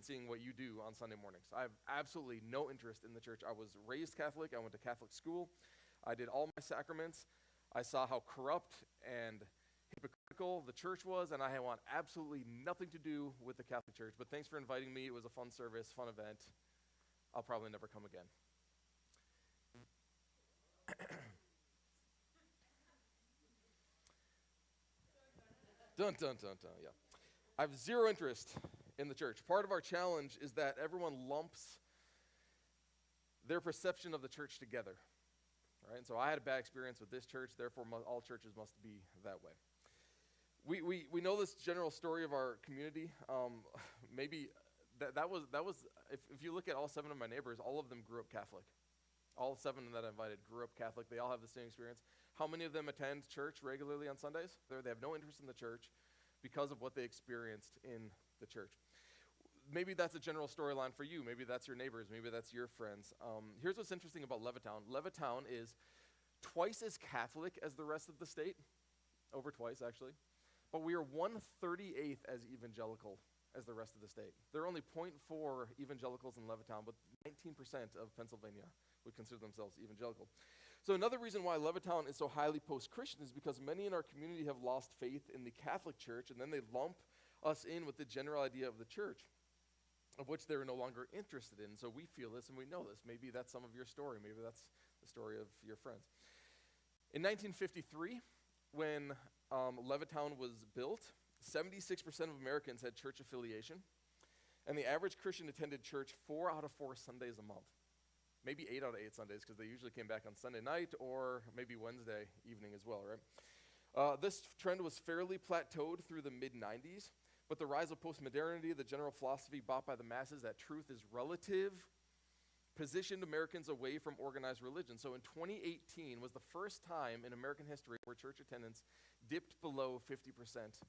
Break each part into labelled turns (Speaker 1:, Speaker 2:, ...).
Speaker 1: experiencing what you do on Sunday mornings. I have absolutely no interest in the church. I was raised Catholic. I went to Catholic school. I did all my sacraments. I saw how corrupt and hypocritical the church was, and I want absolutely nothing to do with the Catholic Church. But thanks for inviting me. It was a fun service, fun event. I'll probably never come again. Dun, dun, dun, dun, yeah. I have zero interest in the church. Part of our challenge is that everyone lumps their perception of the church together. Right? And so I had a bad experience with this church, therefore all churches must be that way. We know this general story of our community. Maybe that was if you look at all 7 of my neighbors, all of them grew up Catholic. All 7 that I invited grew up Catholic. They all have the same experience. How many of them attend church regularly on Sundays? They have no interest in the church because of what they experienced in the church. Maybe that's a general storyline for you. Maybe that's your neighbors. Maybe that's your friends. Here's what's interesting about Levittown. Levittown is twice as Catholic as the rest of the state, over twice actually, but we are 1/38th as evangelical as the rest of the state. There are only 0.4 evangelicals in Levittown, but 19% of Pennsylvania would consider themselves evangelical. So another reason why Levittown is so highly post-Christian is because many in our community have lost faith in the Catholic Church, and then they lump us in with the general idea of the church, of which they're no longer interested in. So we feel this and we know this. Maybe that's some of your story. Maybe that's the story of your friends. In 1953, when Levittown was built, 76% of Americans had church affiliation, and the average Christian attended church 4 out of 4 Sundays a month. Maybe 8 out of 8 Sundays, because they usually came back on Sunday night or maybe Wednesday evening as well, right? This trend was fairly plateaued through the mid-90s, but the rise of postmodernity, the general philosophy bought by the masses that truth is relative, positioned Americans away from organized religion. So in 2018 was the first time in American history where church attendance dipped below 50%.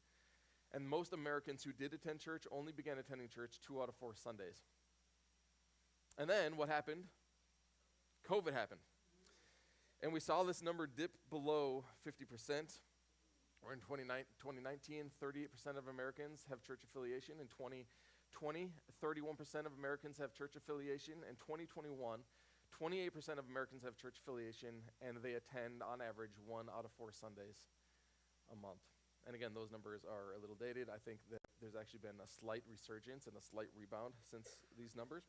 Speaker 1: And most Americans who did attend church only began attending church 2 out of 4 Sundays. And then what happened? COVID happened. And we saw this number dip below 50%. Or in 2019, 38% of Americans have church affiliation. In 2020, 31% of Americans have church affiliation. In 2021, 28% of Americans have church affiliation, and they attend, on average, 1 out of 4 Sundays a month. And again, those numbers are a little dated. I think that there's actually been a slight resurgence and a slight rebound since these numbers.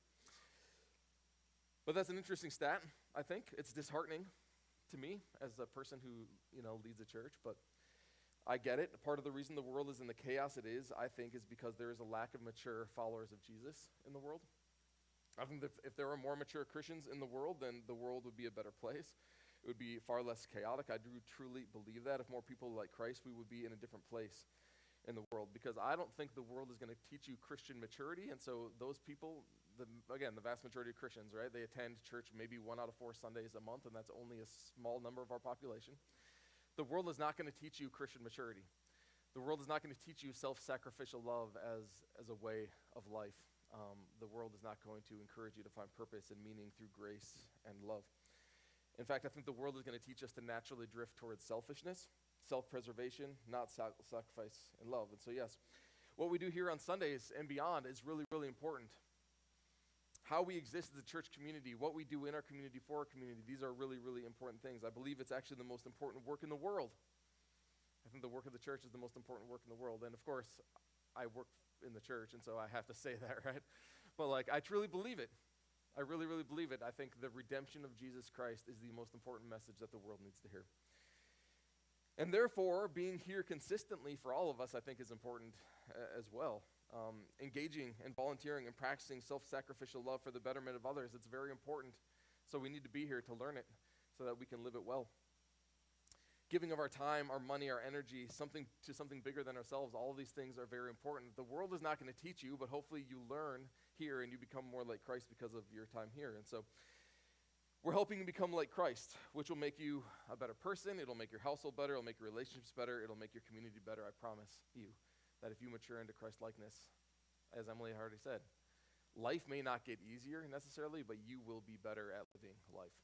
Speaker 1: But that's an interesting stat, I think. It's disheartening to me as a person who, leads a church, but I get it. Part of the reason the world is in the chaos it is, I think, is because there is a lack of mature followers of Jesus in the world. I think that if there were more mature Christians in the world, then the world would be a better place. It would be far less chaotic. I do truly believe that. If more people like Christ, we would be in a different place in the world, because I don't think the world is going to teach you Christian maturity. And so those people, the vast majority of Christians, right, they attend church maybe 1 out of 4 Sundays a month, and that's only a small number of our population. The world is not going to teach you Christian maturity. The world is not going to teach you self-sacrificial love as a way of life. The world is not going to encourage you to find purpose and meaning through grace and love. In fact, I think the world is going to teach us to naturally drift towards selfishness, self-preservation, not sacrifice and love. And so yes, what we do here on Sundays and beyond is really, really important. How we exist as a church community, what we do in our community for our community, these are really, really important things. I believe it's actually the most important work in the world. I think the work of the church is the most important work in the world. And of course, I work in the church, and so I have to say that, right? But I truly believe it. I really, really believe it. I think the redemption of Jesus Christ is the most important message that the world needs to hear. And therefore, being here consistently for all of us, I think, is important as well. Engaging and volunteering and practicing self-sacrificial love for the betterment of others, it's very important. So we need to be here to learn it so that we can live it well. Giving of our time, our money, our energy, something bigger than ourselves, all of these things are very important. The world is not going to teach you, but hopefully you learn here and you become more like Christ because of your time here. And so we're helping you become like Christ, which will make you a better person. It'll make your household better. It'll make your relationships better. It'll make your community better. I promise you that if you mature into Christ likeness, as Emily already said, life may not get easier necessarily, but you will be better at living life.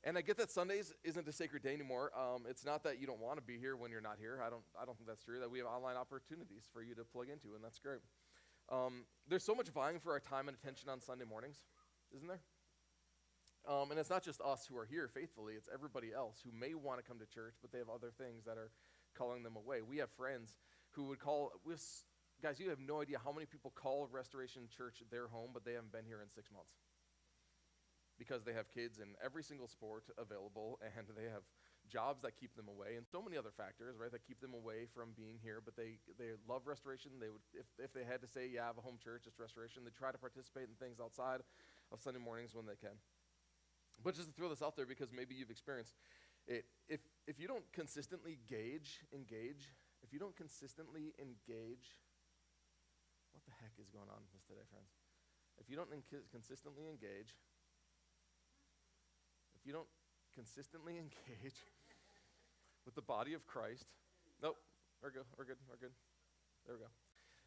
Speaker 1: And I get that Sundays isn't a sacred day anymore. It's not that you don't want to be here when you're not here. I don't think that's true. That we have online opportunities for you to plug into, and that's great. There's so much vying for our time and attention on Sunday mornings, isn't there? And it's not just us who are here faithfully, it's everybody else who may want to come to church, but they have other things that are calling them away. We have friends who would call, guys, you have no idea how many people call Restoration Church their home, but they haven't been here in 6 months. Because they have kids in every single sport available, and they have jobs that keep them away, and so many other factors, right, that keep them away from being here. But they love Restoration. They would, if they had to say, yeah, I have a home church, it's Restoration, they try to participate in things outside of Sunday mornings when they can. But just to throw this out there, because maybe you've experienced it, if you don't consistently engage, if you don't consistently engage, what the heck is going on with this today, friends? If you don't consistently engage, if you don't consistently engage with the body of Christ, nope, we're good. There we go.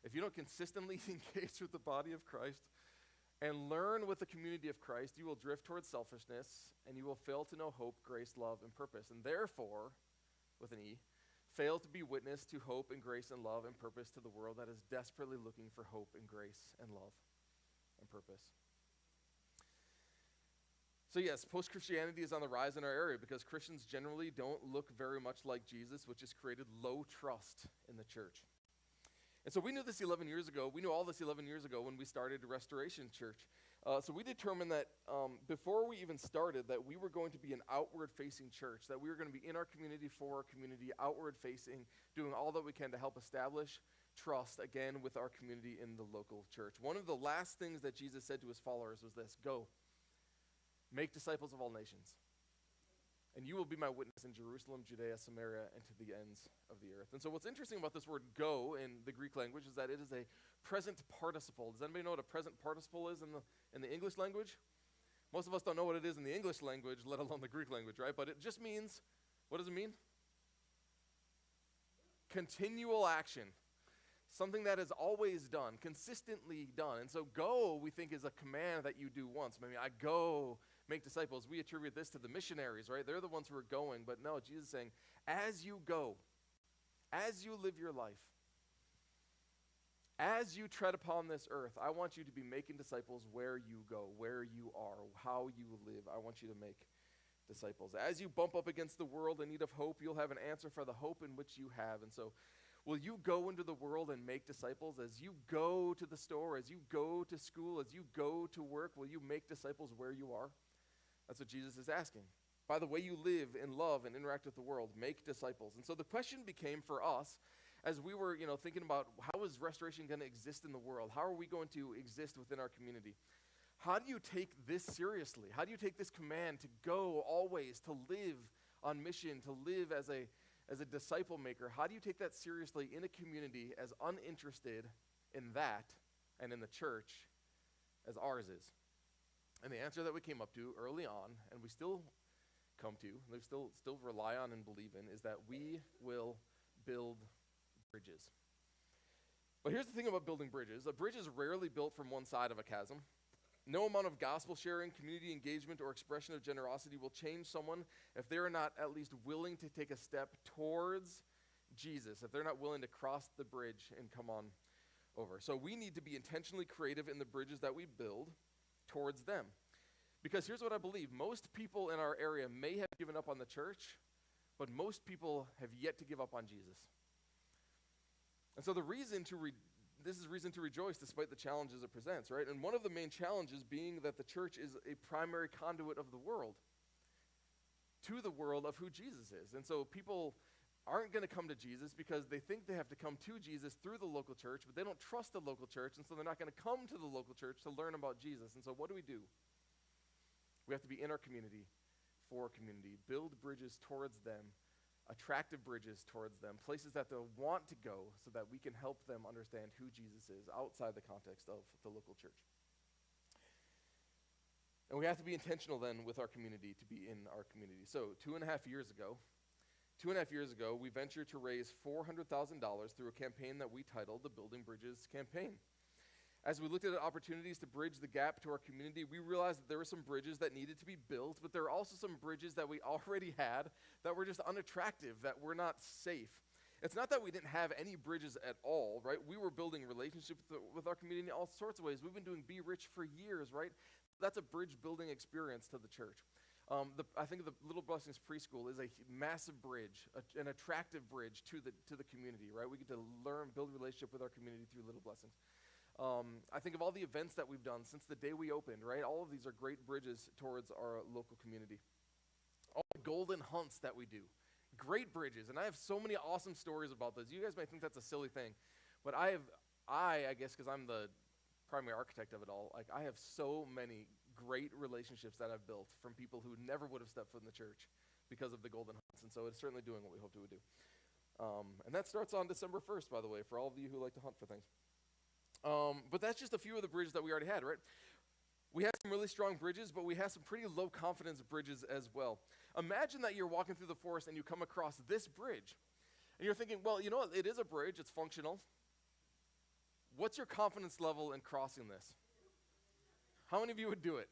Speaker 1: If you don't consistently engage with the body of Christ and learn with the community of Christ, you will drift towards selfishness, and you will fail to know hope, grace, love, and purpose. And therefore, with an E, fail to be witness to hope and grace and love and purpose to the world that is desperately looking for hope and grace and love and purpose. So yes, post-Christianity is on the rise in our area because Christians generally don't look very much like Jesus, which has created low trust in the church. And so we knew this 11 years ago. We knew all this 11 years ago when we started Restoration Church. So we determined that before we even started that we were going to be an outward-facing church, that we were going to be in our community, for our community, outward-facing, doing all that we can to help establish trust, again, with our community in the local church. One of the last things that Jesus said to his followers was this: go, make disciples of all nations, and you will be my witness in Jerusalem, Judea, Samaria, and to the ends of the earth. And so what's interesting about this word go in the Greek language is that it is a present participle. Does anybody know what a present participle is in the English language? Most of us don't know what it is in the English language, let alone the Greek language, right? But it just means, what does it mean? Continual action. Something that is always done, consistently done. And so go, we think, is a command that you do once. Maybe I go make disciples. We attribute this to the missionaries, right? They're the ones who are going. But no, Jesus is saying, as you go, as you live your life, as you tread upon this earth, I want you to be making disciples where you go, where you are, how you live. I want you to make disciples. As you bump up against the world in need of hope, you'll have an answer for the hope in which you have. And so will you go into the world and make disciples? As you go to the store, as you go to school, as you go to work, will you make disciples where you are? That's what Jesus is asking. By the way you live and love and interact with the world, make disciples. And so the question became for us, as we were, thinking about how is Restoration going to exist in the world? How are we going to exist within our community? How do you take this seriously? How do you take this command to go always, to live on mission, to live as a disciple maker? How do you take that seriously in a community as uninterested in that and in the church as ours is? And the answer that we came up to early on, and we still come to, and we still rely on and believe in, is that we will build bridges. But here's the thing about building bridges. A bridge is rarely built from one side of a chasm. No amount of gospel sharing, community engagement, or expression of generosity will change someone if they're not at least willing to take a step towards Jesus, if they're not willing to cross the bridge and come on over. So we need to be intentionally creative in the bridges that we build towards them. Because here's what I believe. Most people in our area may have given up on the church, but most people have yet to give up on Jesus. And so this is reason to rejoice despite the challenges it presents, right? And one of the main challenges being that the church is a primary conduit of the world, to the world of who Jesus is. And so people aren't going to come to Jesus because they think they have to come to Jesus through the local church, but they don't trust the local church, and so they're not going to come to the local church to learn about Jesus. And so what do? We have to be in our community, for our community, build bridges towards them, attractive bridges towards them, places that they'll want to go so that we can help them understand who Jesus is outside the context of the local church. And we have to be intentional then with our community to be in our community. So 2.5 years ago, we ventured to raise $400,000 through a campaign that we titled the Building Bridges Campaign. As we looked at opportunities to bridge the gap to our community, we realized that there were some bridges that needed to be built, but there are also some bridges that we already had that were just unattractive, that were not safe. It's not that we didn't have any bridges at all, right? We were building relationships with our community in all sorts of ways. We've been doing Be Rich for years, right? That's a bridge building experience to the church. I think the Little Blessings Preschool is a massive bridge, an attractive bridge to the community, right? We get to learn, build a relationship with our community through Little Blessings. I think of all the events that we've done since the day we opened, right? All of these are great bridges towards our local community. All the golden hunts that we do, great bridges. And I have so many awesome stories about this. You guys might think that's a silly thing, but I guess because I'm the primary architect of it all, like I have so many great relationships that I've built from people who never would have stepped foot in the church because of the golden hunts. And so it's certainly doing what we hoped it would do. And that starts on December 1st, by the way, for all of you who like to hunt for things. But that's just a few of the bridges that we already had, right? We had some really strong bridges, but we have some pretty low confidence bridges as well. Imagine that you're walking through the forest and you come across this bridge. And you're thinking, well, you know what? It is a bridge. It's functional. What's your confidence level in crossing this? How many of you would do it?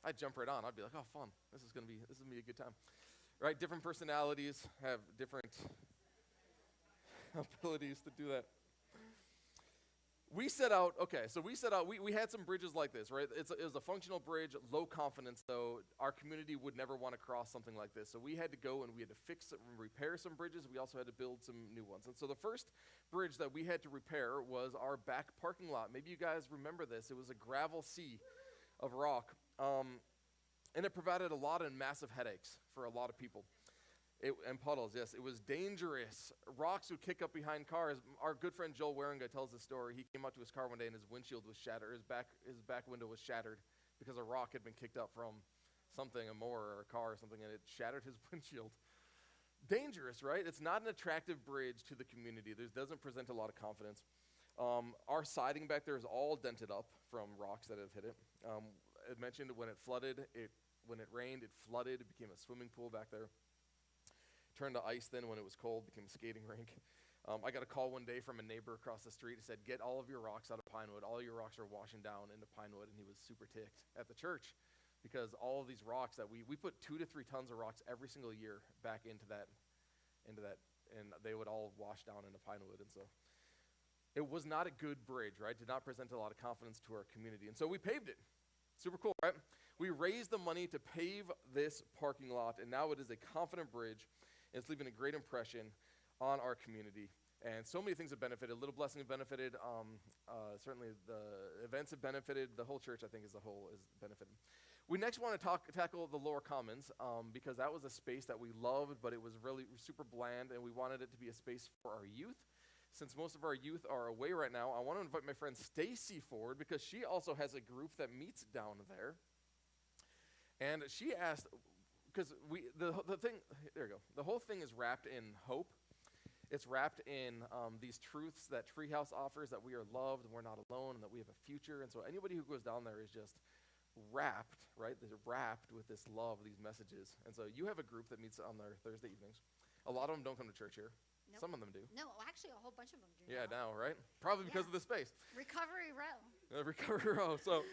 Speaker 1: I'd jump right on. I'd be like, oh, fun. This is gonna be a good time. Right? Different personalities have different abilities to do that. We had some bridges like this, right? It was a functional bridge, low confidence though. Our community would never want to cross something like this. So we had to go and we had to fix and repair some bridges. We also had to build some new ones. And so the first bridge that we had to repair was our back parking lot. Maybe you guys remember this. It was a gravel sea of rock. And it provided a lot of massive headaches for a lot of people. And puddles, yes. It was dangerous. Rocks would kick up behind cars. Our good friend Joel Waringa tells the story. He came out to his car one day and his windshield was shattered. His back window was shattered because a rock had been kicked up from something, a mower or a car or something, and it shattered his windshield. Dangerous, right? It's not an attractive bridge to the community. It doesn't present a lot of confidence. Our siding back there is all dented up from rocks that have hit it. I mentioned when it flooded, when it rained, it flooded. It became a swimming pool back there. Turned to ice then when it was cold, became a skating rink. I got a call one day from a neighbor across the street. He said, get all of your rocks out of Pinewood. All your rocks are washing down into Pinewood. And he was super ticked at the church because all of these rocks that we put 2 to 3 tons of rocks every single year back into that, and they would all wash down into Pinewood. And so it was not a good bridge, right? Did not present a lot of confidence to our community. And so we paved it. Super cool, right? We raised the money to pave this parking lot, and now it is a confident bridge. It's leaving a great impression on our community. And so many things have benefited. Little Blessing have benefited. Certainly the events have benefited. The whole church, I think, as a whole has benefited. We next want to tackle the Lower Commons because that was a space that we loved, but it was really super bland, and we wanted it to be a space for our youth. Since most of our youth are away right now, I want to invite my friend Stacy forward because she also has a group that meets down there. And she asked, because the whole thing is wrapped in hope. It's wrapped in these truths that Treehouse offers, that we are loved and we're not alone and that we have a future. And so anybody who goes down there is just wrapped, right? They're wrapped with this love, these messages. And so you have a group that meets on their Thursday evenings. A lot of them don't come to church here. Nope. Some of them do.
Speaker 2: No, actually a whole bunch of them do.
Speaker 1: Yeah, now, right? Probably because of the space.
Speaker 2: Recovery Row.
Speaker 1: Recovery Row. So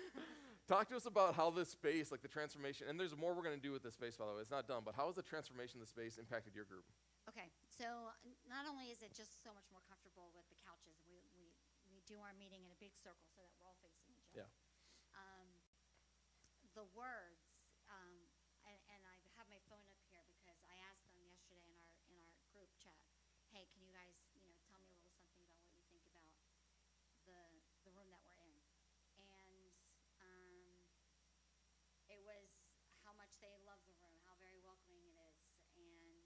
Speaker 1: talk to us about how this space, like the transformation, and there's more we're going to do with this space, by the way. It's not done, but how has the transformation of the space impacted your group?
Speaker 2: Okay, so not only is it just so much more comfortable with the couches, we do our meeting in a big circle so that we're all facing each other.
Speaker 1: Yeah.
Speaker 2: The words, and I have my phone up here because I asked them yesterday in our group chat, hey, can you guys, tell me a little something about what you think about the room that we're in. And it was how much they love the room, how very welcoming it is, and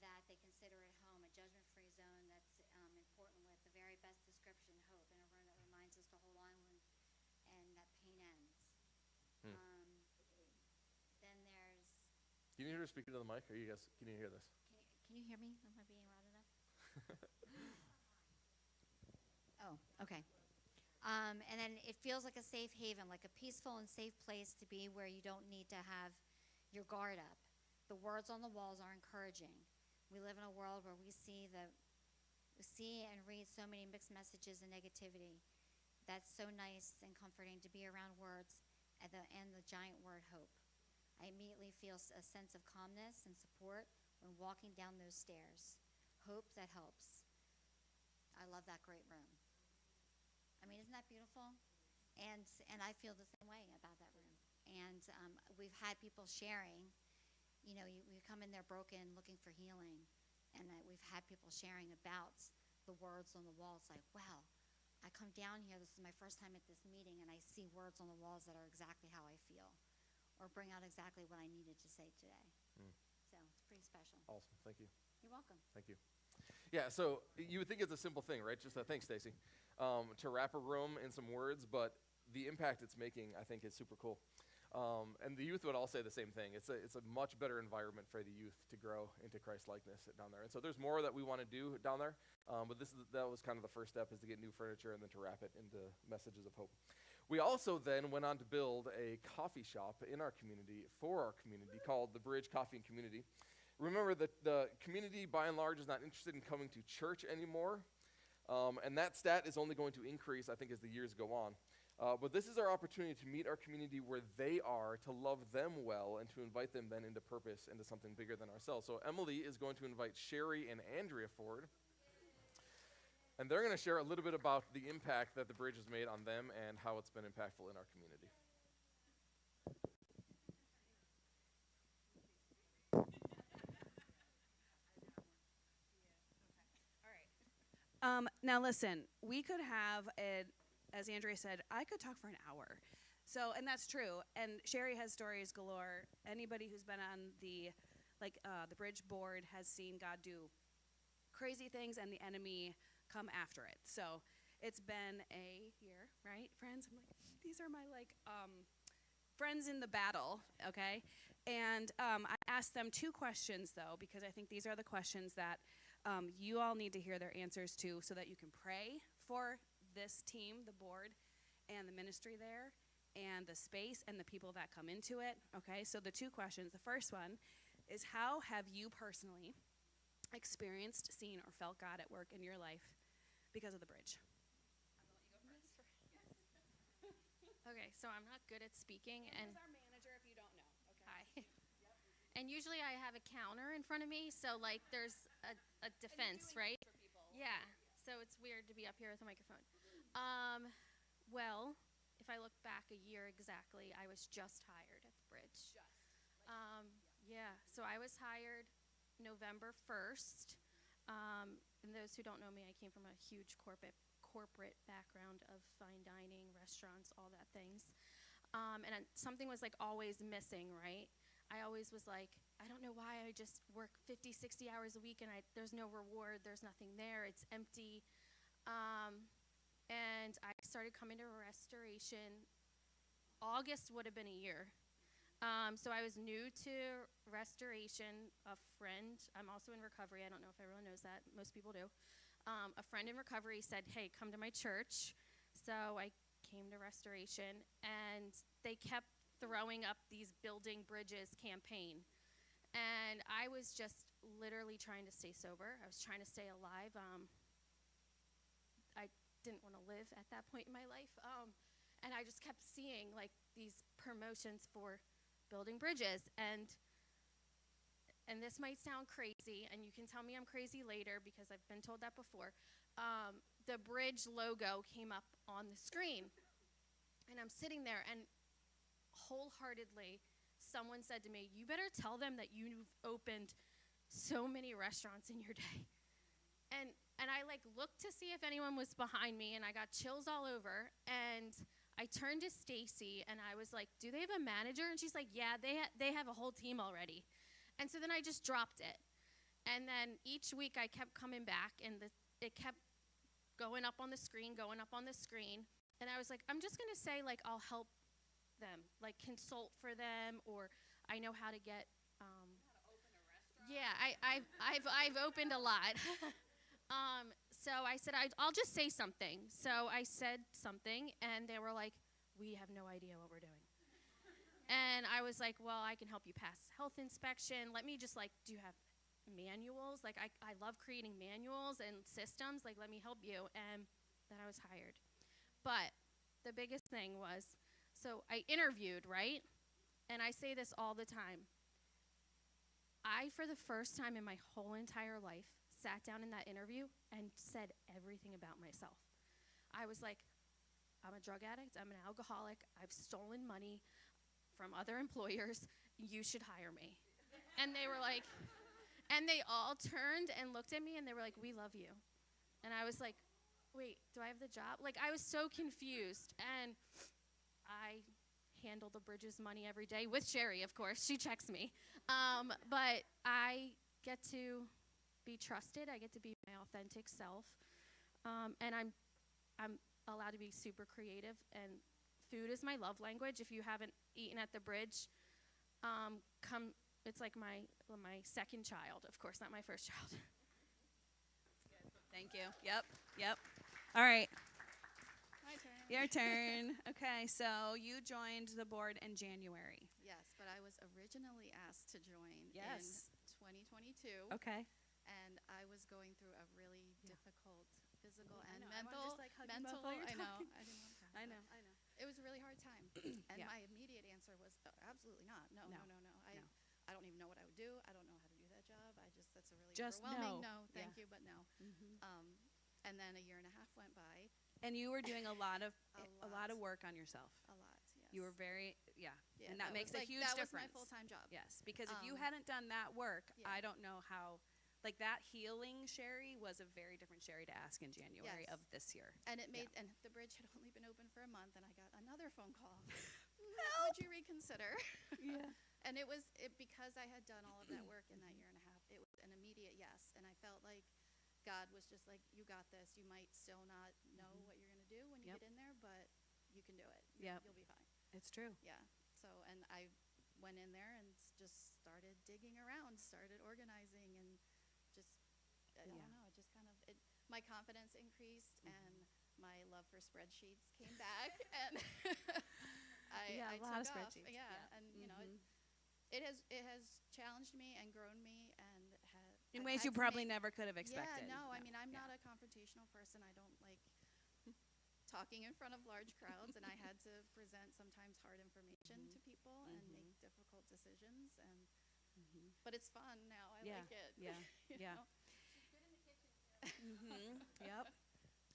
Speaker 2: that they consider it home, a judgment-free zone that's important with the very best description, hope, in a room that reminds us to hold on and that pain ends. Then there's...
Speaker 1: Can you hear her speaking to the mic? Can you hear this?
Speaker 2: Can you hear me? Am I being loud enough? Oh, okay. And then it feels like a safe haven, like a peaceful and safe place to be where you don't need to have your guard up. The words on the walls are encouraging. We live in a world where we see and read so many mixed messages and negativity. That's so nice and comforting to be around words and the giant word hope. I immediately feel a sense of calmness and support when walking down those stairs. Hope that helps. I love that great room. I mean, isn't that beautiful? And I feel the same way about that room. And we've had people sharing, you come in there broken, looking for healing, and we've had people sharing about the words on the walls, like, wow, I come down here, this is my first time at this meeting, and I see words on the walls that are exactly how I feel, or bring out exactly what I needed to say today. So it's pretty special.
Speaker 1: Awesome. Thank you.
Speaker 2: You're welcome.
Speaker 1: Thank you. Yeah, so you would think it's a simple thing, right? Just thanks, Stacy, to wrap a room in some words, but the impact it's making, I think, is super cool. And the youth would all say the same thing. It's a much better environment for the youth to grow into Christ-likeness down there. And so there's more that we want to do down there, but that was kind of the first step, is to get new furniture and then to wrap it into messages of hope. We also then went on to build a coffee shop in our community, for our community, called the Bridge Coffee and Community. Remember that the community, by and large, is not interested in coming to church anymore, and that stat is only going to increase, I think, as the years go on. But this is our opportunity to meet our community where they are, to love them well, and to invite them then into purpose, into something bigger than ourselves. So Emily is going to invite Sherry and Andrea forward, and they're going to share a little bit about the impact that the Bridge has made on them and how it's been impactful in our community.
Speaker 3: Now listen, we could have, as Andrea said, I could talk for an hour. So, and that's true. And Sherry has stories galore. Anybody who's been on the Bridge board has seen God do crazy things and the enemy come after it. So it's been a year, right, friends? I'm like, these are my friends in the battle, okay? And I asked them 2 questions, though, because I think these are the questions that you all need to hear their answers to, so that you can pray for this team, the board, and the ministry there, and the space and the people that come into it, okay? So the 2 questions. The first one is, how have you personally experienced, seen, or felt God at work in your life because of the Bridge?
Speaker 4: Okay, so I'm not good at speaking, and
Speaker 3: He's our manager if you don't know, okay?
Speaker 4: hi. And usually I have a counter in front of me, so like there's a defense, right?
Speaker 3: For people.
Speaker 4: Yeah. So it's weird to be up here with a microphone. Well, if I look back a year exactly, I was just hired at the Bridge. Yeah. So I was hired November 1st. And those who don't know me, I came from a huge corporate background of fine dining, restaurants, all that things. And something was like always missing, right? I always was like, I don't know why I just work 50, 60 hours a week and there's no reward, there's nothing there, it's empty. And I started coming to restoration. August would have been a year. So I was new to restoration. A friend, I'm also in recovery, I don't know if everyone knows that, most people do. A friend in recovery said, hey, come to my church. So I came to restoration, and they kept throwing up these Building Bridges campaign. And I was just literally trying to stay sober. I was trying to stay alive. I didn't want to live at that point in my life. And I just kept seeing like these promotions for building bridges. And this might sound crazy, and you can tell me I'm crazy later because I've been told that before. The Bridge logo came up on the screen. And I'm sitting there, and wholeheartedly, someone said to me, you better tell them that you've opened so many restaurants in your day. And I like looked to see if anyone was behind me, and I got chills all over. And I turned to Stacy, and I was like, do they have a manager? And she's like, yeah, they have a whole team already. And so then I just dropped it. And then each week I kept coming back, and it kept going up on the screen, And I was like, I'm just going to say, like, I'll help them, like consult for them, or I know how to get.
Speaker 3: How to open a restaurant?
Speaker 4: Yeah, I've opened a lot. So I said I'll just say something. So I said something, and they were like, we have no idea what we're doing. And I was like, well, I can help you pass health inspection. Let me just do you have manuals? Like I love creating manuals and systems. Like, let me help you. And then I was hired. But the biggest thing was, so I interviewed, right? And I say this all the time. I, for the first time in my whole entire life, sat down in that interview and said everything about myself. I was like, I'm a drug addict, I'm an alcoholic, I've stolen money from other employers, you should hire me. And they were like, and they all turned and looked at me and they were like, we love you. And I was like, wait, do I have the job? Like, I was so confused. And I handle the Bridges money every day with Sherry, of course. She checks me. But I get to be trusted. I get to be my authentic self. And I'm allowed to be super creative. And food is my love language. If you haven't eaten at the Bridge, it's like my second child. Of course, not my first child.
Speaker 3: Thank you. Yep. All right.
Speaker 5: My turn.
Speaker 3: Your turn. Okay, so you joined the board in January.
Speaker 5: Yes, but I was originally asked to join
Speaker 3: Yes.
Speaker 5: in 2022,
Speaker 3: Okay.
Speaker 5: and I was going through a really difficult physical
Speaker 3: I
Speaker 5: and
Speaker 3: know, I wanna
Speaker 5: mental.
Speaker 3: just, like, hug you both while you're
Speaker 5: I know.
Speaker 3: talking.
Speaker 5: I didn't want to.
Speaker 3: I know.
Speaker 5: It was a really hard time, and
Speaker 3: Yeah.
Speaker 5: my immediate answer was absolutely not. No.
Speaker 3: No.
Speaker 5: I don't even know what I would do. I don't know how to do that job. That's a really
Speaker 3: Just
Speaker 5: overwhelming
Speaker 3: no.
Speaker 5: Thank you, but no. And then a year and a half went by.
Speaker 3: And you were doing a lot of
Speaker 5: lot.
Speaker 3: work on yourself.
Speaker 5: A lot. Yes.
Speaker 3: You were very
Speaker 5: Yeah,
Speaker 3: and that makes a huge
Speaker 5: that
Speaker 3: difference.
Speaker 5: was my full-time job.
Speaker 3: Yes, because if you
Speaker 5: Um,
Speaker 3: hadn't done that work,
Speaker 5: yeah.
Speaker 3: I don't know how. Like that healing Sherry was a very different Sherry to ask in January
Speaker 5: Yes.
Speaker 3: of this year.
Speaker 5: And it made, and the Bridge had only been open for a month, and I got another phone call. Would you reconsider?
Speaker 3: Yeah.
Speaker 5: And it was because I had done all of that work in that year and a half. It was an immediate yes, and I felt like God was just like, "You got this. You might still not know what you're gonna do when you
Speaker 3: Yep.
Speaker 5: get in there, but you can do it.
Speaker 3: Yep.
Speaker 5: You'll be fine."
Speaker 3: It's true.
Speaker 5: Yeah. So, and I went in there and just started digging around, started organizing, and just I
Speaker 3: Yeah.
Speaker 5: don't know. It just kind of my confidence increased, and my love for spreadsheets came back, and
Speaker 3: Yeah,
Speaker 5: I
Speaker 3: a lot of
Speaker 5: took off.
Speaker 3: spreadsheets.
Speaker 5: Yeah,
Speaker 3: Yeah.
Speaker 5: and you know, it has challenged me and grown me, and
Speaker 3: In
Speaker 5: I've
Speaker 3: ways
Speaker 5: had
Speaker 3: you
Speaker 5: to
Speaker 3: probably
Speaker 5: make-
Speaker 3: never could have expected.
Speaker 5: Yeah, no, I mean, I'm
Speaker 3: Yeah.
Speaker 5: not a confrontational person. I don't like talking in front of large crowds, and I had to present sometimes hard information to people and make difficult decisions. And but it's fun now. I
Speaker 3: Yeah,
Speaker 5: like it.
Speaker 3: yeah,
Speaker 5: you
Speaker 3: yeah.
Speaker 5: know?
Speaker 3: Yep.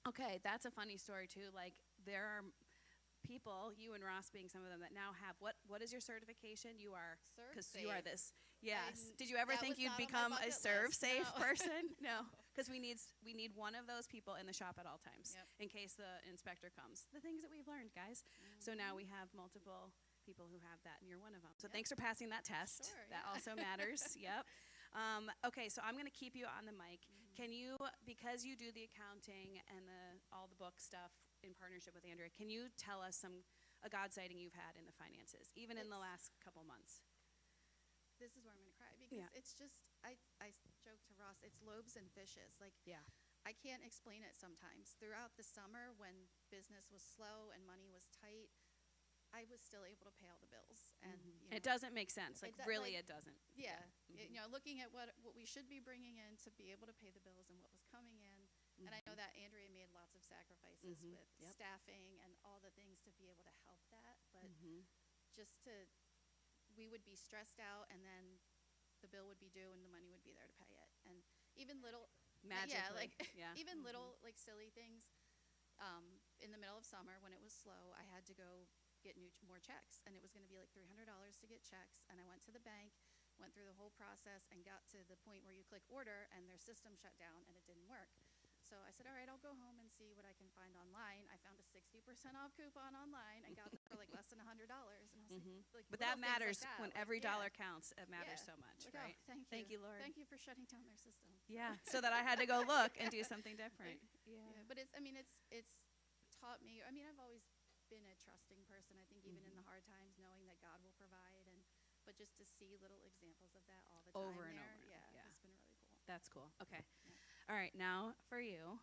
Speaker 3: Okay, that's a funny story too. Like there are people, you and Ross being some of them, that now have what is your certification? You are because you are
Speaker 5: ServSafe.
Speaker 3: this. Yes.
Speaker 5: And
Speaker 3: Did you ever
Speaker 5: that
Speaker 3: think
Speaker 5: was
Speaker 3: you'd
Speaker 5: not on my
Speaker 3: become a
Speaker 5: bucket list,
Speaker 3: serve safe
Speaker 5: no.
Speaker 3: person? No, because we need one of those people in the shop at all times
Speaker 5: Yep.
Speaker 3: in case the inspector comes. The things that we've learned, guys. So now we have multiple people who have that, and you're one of them. So
Speaker 5: Yep.
Speaker 3: thanks for passing that test.
Speaker 5: Sure,
Speaker 3: That
Speaker 5: yeah.
Speaker 3: also matters. Yep. Okay, so I'm going to keep you on the mic. Can you, because you do the accounting and all the book stuff in partnership with Andrea, can you tell us a God sighting you've had in the finances, even in the last couple months?
Speaker 5: This is where I'm going to cry because
Speaker 3: Yeah.
Speaker 5: it's just I joke to Ross. It's loaves and fishes. Like
Speaker 3: Yeah.
Speaker 5: I can't explain it sometimes. Throughout the summer, when business was slow and money was tight, I was still able to pay all the bills. And you know,
Speaker 3: It doesn't make sense.
Speaker 5: It
Speaker 3: Like,
Speaker 5: do-
Speaker 3: really,
Speaker 5: like-
Speaker 3: it doesn't.
Speaker 5: Yeah, you know, looking at what we should be bringing in to be able to pay the bills and what was coming in. And I know that Andrea made lots of sacrifices with
Speaker 3: Yep.
Speaker 5: staffing and all the things to be able to help that. But just we would be stressed out, and then the bill would be due, and the money would be there to pay it. And even little,
Speaker 3: Magically.
Speaker 5: yeah, like
Speaker 3: yeah.
Speaker 5: even little like silly things. In the middle of summer, when it was slow, I had to go get more checks, and it was going to be like $300 to get checks. And I went to the bank, went through the whole process, and got to the point where you click order, and their system shut down, and it didn't work. So I said, all right, I'll go home and see what I can find online. I found a 60% off coupon online and got it for like less than $100. And I was like
Speaker 3: But
Speaker 5: little
Speaker 3: that
Speaker 5: things like
Speaker 3: matters
Speaker 5: that,
Speaker 3: when
Speaker 5: like,
Speaker 3: every
Speaker 5: yeah.
Speaker 3: dollar counts. It matters
Speaker 5: Yeah.
Speaker 3: so much,
Speaker 5: Like, oh,
Speaker 3: right?
Speaker 5: thank you.
Speaker 3: Lord.
Speaker 5: Thank you for shutting down their system.
Speaker 3: Yeah, so that I had to go look and do something different.
Speaker 5: Yeah, but it's taught me. I mean, I've always been a trusting person. I think even in the hard times, knowing that God will provide, but just to see little examples of that all the time
Speaker 3: Over and
Speaker 5: there,
Speaker 3: over. Yeah.
Speaker 5: it's been really cool.
Speaker 3: That's cool. Okay. All right, now for you.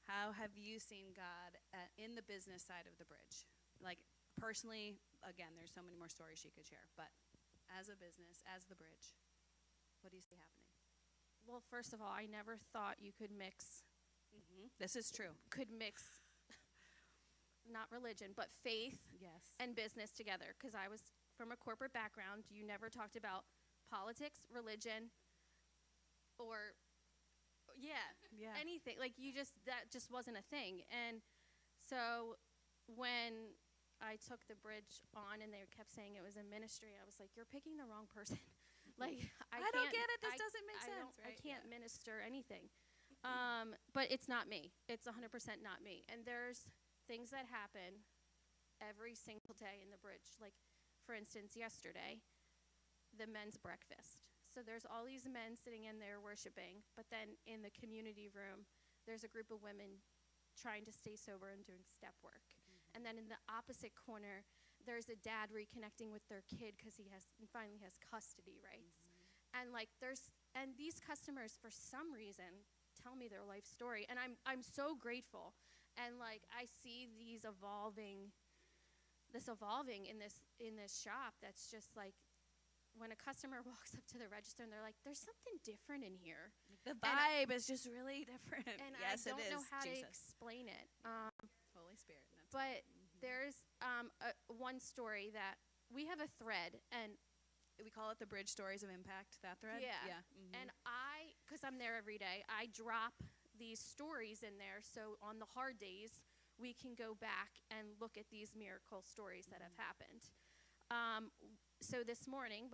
Speaker 3: How have you seen God in the business side of the Bridge? Like, personally, again, there's so many more stories she could share, but as a business, as the Bridge, what do you see happening?
Speaker 4: Well, first of all, I never thought you could mix
Speaker 3: This is true.
Speaker 4: not religion, but faith
Speaker 3: Yes.
Speaker 4: and business together, because I was from a corporate background. You never talked about politics, religion, or
Speaker 3: Yeah.
Speaker 4: anything. Like that just wasn't a thing. And so when I took the bridge on and they kept saying it was a ministry, I was like, you're picking the wrong person. Like
Speaker 3: I don't
Speaker 4: can't-
Speaker 3: get it. This
Speaker 4: I-
Speaker 3: doesn't make
Speaker 4: I
Speaker 3: sense,
Speaker 4: don't-
Speaker 3: right?
Speaker 4: I can't minister anything. But it's not me. It's 100% not me. And there's things that happen every single day in the bridge. Like, for instance, yesterday, the men's breakfast. So there's all these men sitting in there worshiping, but then in the community room, there's a group of women trying to stay sober and doing step work. And then in the opposite corner, there's a dad reconnecting with their kid because he finally has custody rights. And like and these customers for some reason tell me their life story, and I'm so grateful. And like I see this evolving in this shop that's just like when a customer walks up to the register and they're like, there's something different in here.
Speaker 3: The vibe is just really different.
Speaker 4: And
Speaker 3: yes,
Speaker 4: I don't
Speaker 3: it is.
Speaker 4: know how to
Speaker 3: Jesus.
Speaker 4: explain it.
Speaker 5: Holy Spirit. That's
Speaker 4: But there's one story that we have a thread, and
Speaker 3: We call it the Bridge Stories of Impact, that thread.
Speaker 4: Yeah.
Speaker 3: Mhm.
Speaker 4: and because I'm there every day, I drop these stories in there. So on the hard days, we can go back and look at these miracle stories that have happened. So this morning,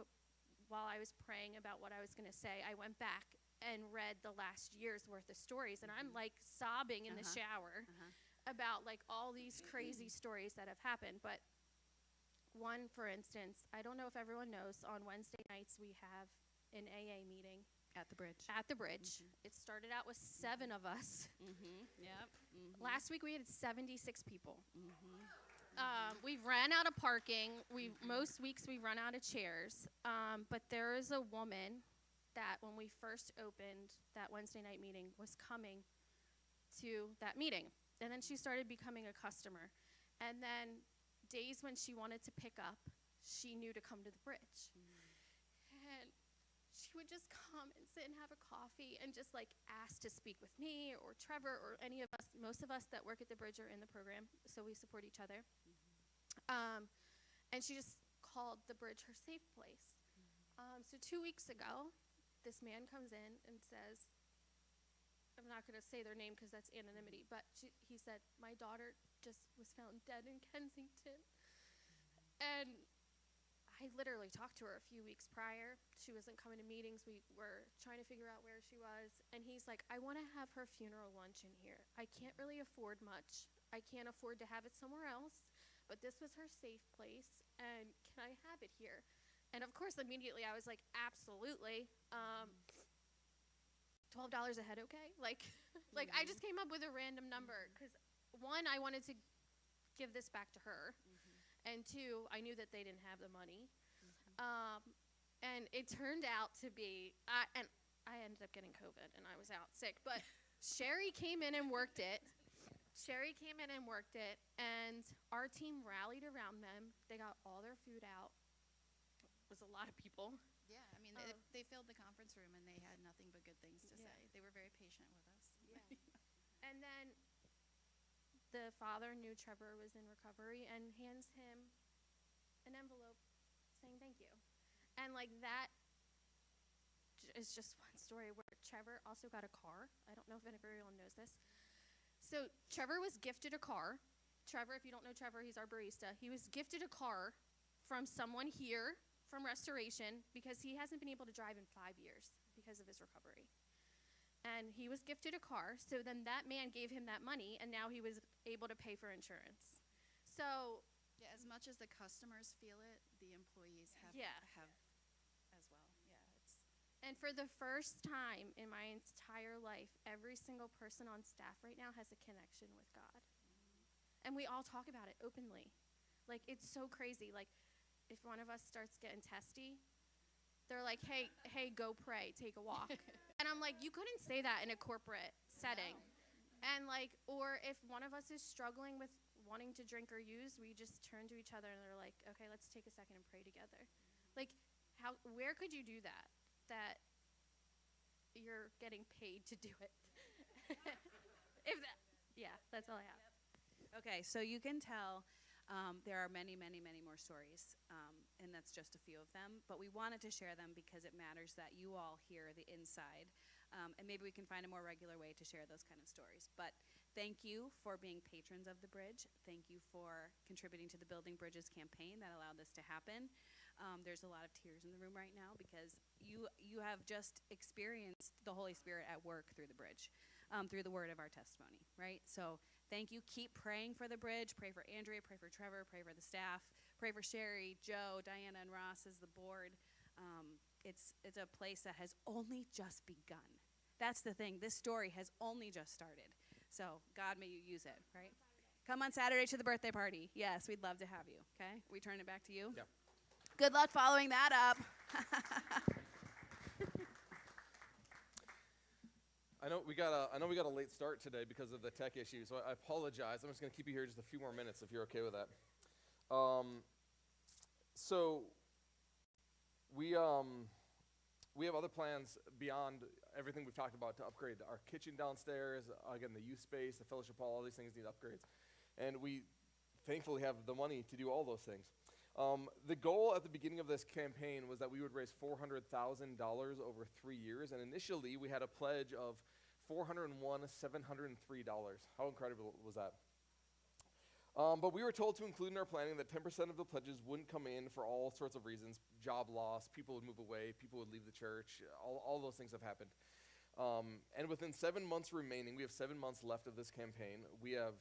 Speaker 4: while I was praying about what I was going to say, I went back and read the last year's worth of stories, and I'm like sobbing in the shower about like all these crazy stories that have happened. But one, for instance, I don't know if everyone knows, on Wednesday nights we have an AA meeting
Speaker 3: At the Bridge.
Speaker 4: at the bridge. It started out with 7 of us.
Speaker 3: Yep.
Speaker 4: Last week we had 76 people. We've ran out of parking. Most weeks we run out of chairs. But there is a woman that when we first opened that Wednesday night meeting was coming to that meeting. And then she started becoming a customer. And then days when she wanted to pick up, she knew to come to the bridge. And she would just come and sit and have a coffee and just like ask to speak with me or Trevor or any of us. Most of us that work at the bridge are in the program, so we support each other. And she just called the bridge her safe place. So 2 weeks ago, this man comes in and says, I'm not going to say their name because that's anonymity, but he said, my daughter just was found dead in Kensington. And I literally talked to her a few weeks prior. She wasn't coming to meetings. We were trying to figure out where she was. And he's like, I want to have her funeral lunch in here. I can't really afford much. I can't afford to have it somewhere else. But this was her safe place. And can I have it here? And of course, immediately I was like, absolutely. $12 a head, okay? Like I just came up with a random number. Because one, I wanted to give this back to her. And 2, I knew that they didn't have the money. And it turned out to be, and I ended up getting COVID and I was out sick. But Sherry came in and worked it. And our team rallied around them. They got all their food out. It was a lot of people.
Speaker 5: Yeah, I mean, they filled the conference room and they had nothing but good things to say. They were very patient with us.
Speaker 4: And then the father knew Trevor was in recovery and hands him an envelope saying thank you. And like that is just one story where Trevor also got a car. I don't know if everyone knows this. So Trevor was gifted a car. Trevor, if you don't know Trevor, he's our barista. He was gifted a car from someone here from Restoration because he hasn't been able to drive in 5 years because of his recovery. And he was gifted a car, so then that man gave him that money, and now he was able to pay for insurance. So,
Speaker 5: Yeah, as much as the customers feel it, the employees have as well. Yeah, it's
Speaker 4: and for the first time in my entire life, every single person on staff right now has a connection with God. And we all talk about it openly. Like, it's so crazy. Like, if one of us starts getting testy, they're like, hey, go pray, take a walk. And I'm like, you couldn't say that in a corporate setting. And like, or if one of us is struggling with wanting to drink or use, we just turn to each other and they're like, okay, let's take a second and pray together. Like, where could you do that you're getting paid to do it? That's all I have.
Speaker 3: Okay, so you can tell there are many, many, many more stories, and that's just a few of them. But we wanted to share them because it matters that you all hear the inside And maybe we can find a more regular way to share those kind of stories. But thank you for being patrons of the bridge. Thank you for contributing to the Building Bridges campaign that allowed this to happen. There's a lot of tears in the room right now because you have just experienced the Holy Spirit at work through the bridge, through the word of our testimony, right? So thank you. Keep praying for the bridge. Pray for Andrea, pray for Trevor, pray for the staff, pray for Sherry, Joe, Diana, and Ross as the board. It's a place that has only just begun. That's the thing. This story has only just started. So God, may you use it, right? Come on Saturday to the birthday party. Yes, we'd love to have you, okay? We turn it back to you?
Speaker 1: Yeah.
Speaker 3: Good luck following that up.
Speaker 1: I know we got a late start today because of the tech issue, so I apologize. I'm just going to keep you here just a few more minutes if you're okay with that. So we have other plans beyond everything we've talked about to upgrade our kitchen downstairs, again, the youth space, the fellowship hall, all these things need upgrades. And we thankfully have the money to do all those things. The goal at the beginning of this campaign was that we would raise $400,000 over 3 years, and initially we had a pledge of $401,703. How incredible was that? But we were told to include in our planning that 10% of the pledges wouldn't come in for all sorts of reasons: job loss, people would move away, people would leave the church, all those things have happened. And within 7 months remaining, we have 7 months left of this campaign, we have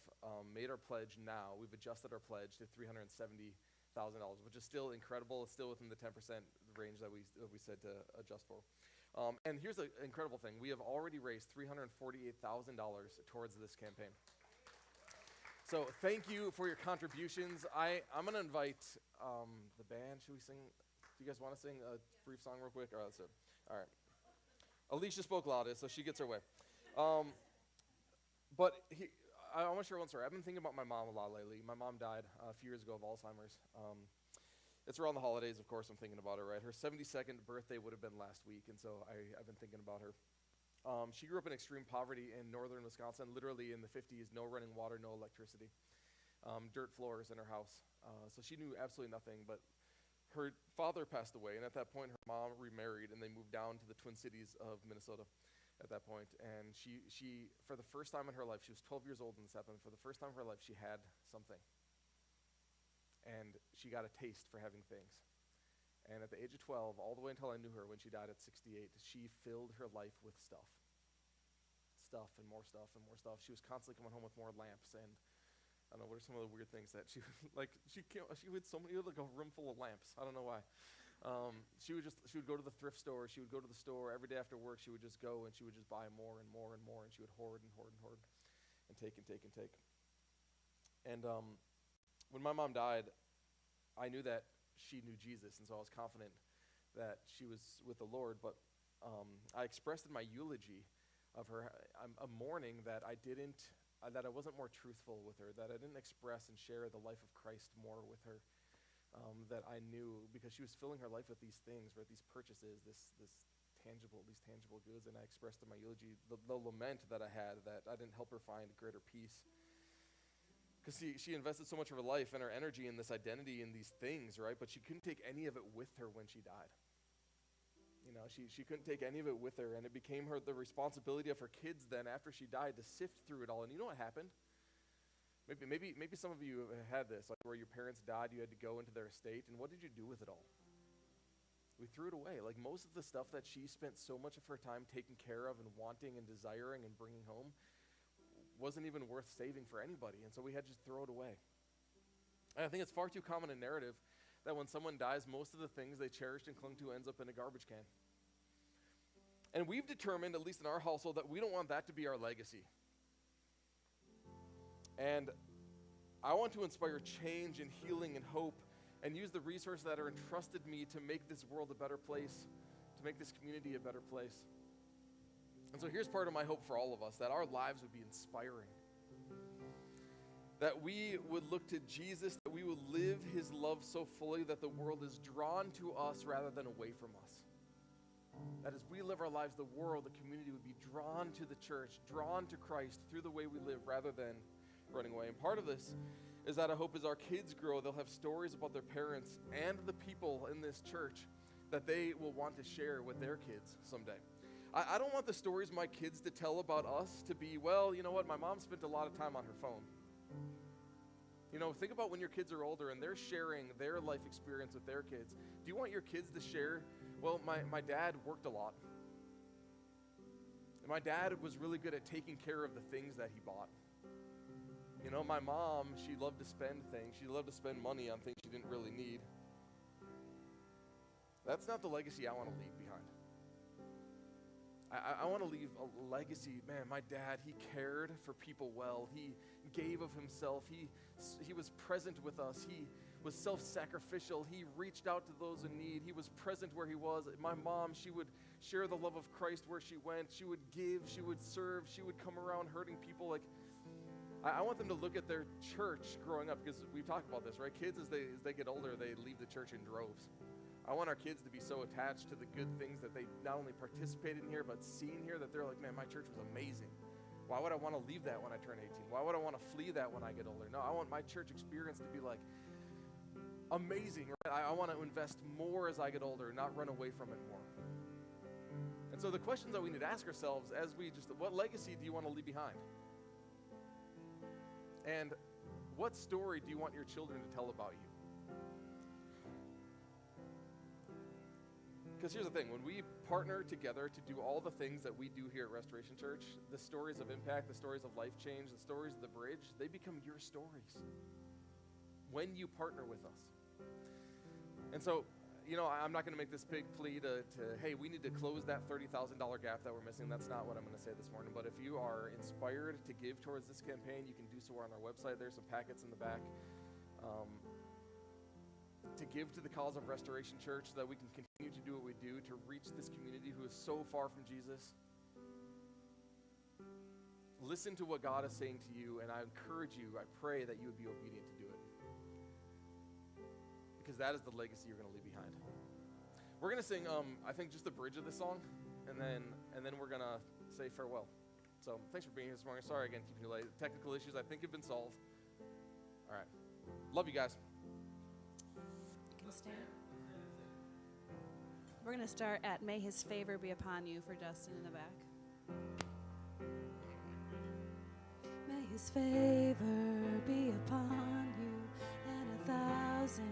Speaker 1: made our pledge now. We've adjusted our pledge to $370,000, which is still incredible. It's still within the 10% range that we said to adjust for. And here's the incredible thing. We have already raised $348,000 towards this campaign. So thank you for your contributions. I'm going to invite the band. Should we sing? Do you guys want to sing a brief song real quick? All right, let's do it. All right. Alicia spoke loudest, so she gets her way. I want to share one story. I've been thinking about my mom a lot lately. My mom died a few years ago of Alzheimer's. It's around the holidays, of course, I'm thinking about her, right? Her 72nd birthday would have been last week, and so I've been thinking about her. She grew up in extreme poverty in northern Wisconsin, literally in the 50s, no running water, no electricity, dirt floors in her house. So she knew absolutely nothing, but her father passed away, and at that point, her mom remarried, and they moved down to the Twin Cities of Minnesota at that point. And she, for the first time in her life, she was 12 years old when this happened. For the first time in her life, she had something. And she got a taste for having things. And at the age of 12, all the way until I knew her when she died at 68, she filled her life with stuff. Stuff and more stuff and more stuff. She was constantly coming home with more lamps, and I don't know, what are some of the weird things that she like? She had so many, like a room full of lamps. I don't know why. She would go to the thrift store. She would go to the store every day after work. She would just go and she would just buy more and more and more, and she would hoard and hoard and hoard, and take and take and take. And when my mom died, I knew that she knew Jesus, and so I was confident that she was with the Lord. But I expressed in my eulogy of her a mourning that I wasn't more truthful with her, that I didn't express and share the life of Christ more with her, that I knew, because she was filling her life with these things, right, these purchases, these tangible goods. And I expressed in my eulogy the lament that I had, that I didn't help her find greater peace. Because she invested so much of her life and her energy in this identity in these things, right? But she couldn't take any of it with her when she died. You know, she couldn't take any of it with her, and it became the responsibility of her kids then, after she died, to sift through it all. And you know what happened? Maybe some of you have had this, like where your parents died, you had to go into their estate, and what did you do with it all? We threw it away. Like, most of the stuff that she spent so much of her time taking care of and wanting and desiring and bringing home wasn't even worth saving for anybody, and so we had to just throw it away. And I think it's far too common a narrative that when someone dies, most of the things they cherished and clung to ends up in a garbage can. And we've determined, at least in our household, that we don't want that to be our legacy. And I want to inspire change and healing and hope, and use the resources that are entrusted me to make this world a better place, to make this community a better place. And so here's part of my hope for all of us, that our lives would be inspiring. That we would look to Jesus, that we would live his love so fully that the world is drawn to us rather than away from us. That as we live our lives, the world, the community would be drawn to the church, drawn to Christ through the way we live rather than running away. And part of this is that I hope as our kids grow, they'll have stories about their parents and the people in this church that they will want to share with their kids someday. I don't want the stories my kids to tell about us to be, well, you know what, my mom spent a lot of time on her phone. You know, think about when your kids are older and they're sharing their life experience with their kids. Do you want your kids to share, well, my dad worked a lot. And my dad was really good at taking care of the things that he bought. You know, my mom, she loved to spend things. She loved to spend money on things she didn't really need. That's not the legacy I want to leave behind. I want to leave a legacy. Man, my dad, he cared for people well. He gave of himself. He was present with us. He was self-sacrificial. He reached out to those in need. He was present where he was. My mom, she would share the love of Christ where she went. She would give. She would serve. She would come around hurting people. Like, I want them to look at their church growing up, because we've talked about this, right? Kids, as they get older, they leave the church in droves. I want our kids to be so attached to the good things that they not only participated in here, but seen here, that they're like, man, my church was amazing. Why would I want to leave that when I turn 18? Why would I want to flee that when I get older? No, I want my church experience to be like amazing, right? I want to invest more as I get older, not run away from it more. And so the questions that we need to ask ourselves what legacy do you want to leave behind? And what story do you want your children to tell about you? Because here's the thing, when we partner together to do all the things that we do here at Restoration Church, the stories of impact, the stories of life change, the stories of the bridge, they become your stories when you partner with us. And so, you know, I'm not going to make this big plea to hey, we need to close that $30,000 gap that we're missing. That's not what I'm going to say this morning. But if you are inspired to give towards this campaign, you can do so on our website. There's some packets in the back. To give to the cause of Restoration Church so that we can continue to do what we do to reach this community who is so far from Jesus. Listen to what God is saying to you, and I encourage you, I pray that you would be obedient to do it. Because that is the legacy you're going to leave behind. We're going to sing, I think, just the bridge of this song, and then we're going to say farewell. So thanks for being here this morning. Sorry again, keeping you late. The technical issues, I think, have been solved. All right. Love you guys.
Speaker 3: Stand. We're going to start at May His Favor Be Upon You for Dustin in the back. May His favor be upon you and 1,000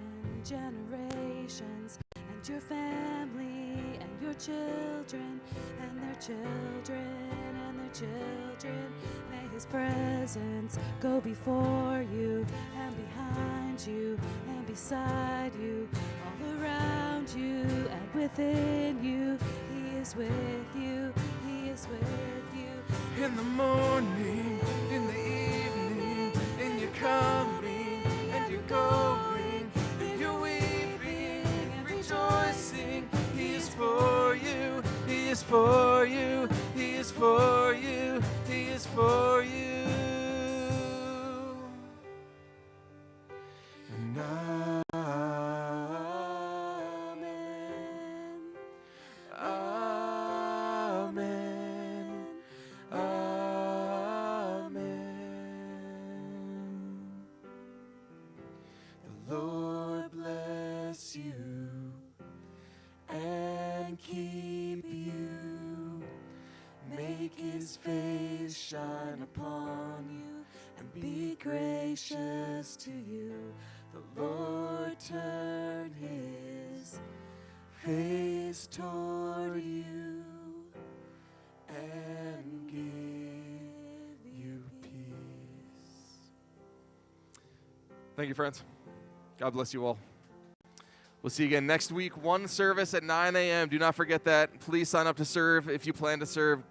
Speaker 3: generations, and your family and your children and their children and their children. May His presence go before you and behind you and beside you, all around you and within you. He is with you, He is with you.
Speaker 1: In the morning, in the evening, in your coming and your going, in your weeping and rejoicing. He is for you, He is for you, He is for you, He is for you. And His face shine upon you and be gracious to you. The Lord turn His face toward you and give you peace. Thank you, friends. God bless you all. We'll see you again next week. One service at 9 a.m. Do not forget that. Please sign up to serve if you plan to serve.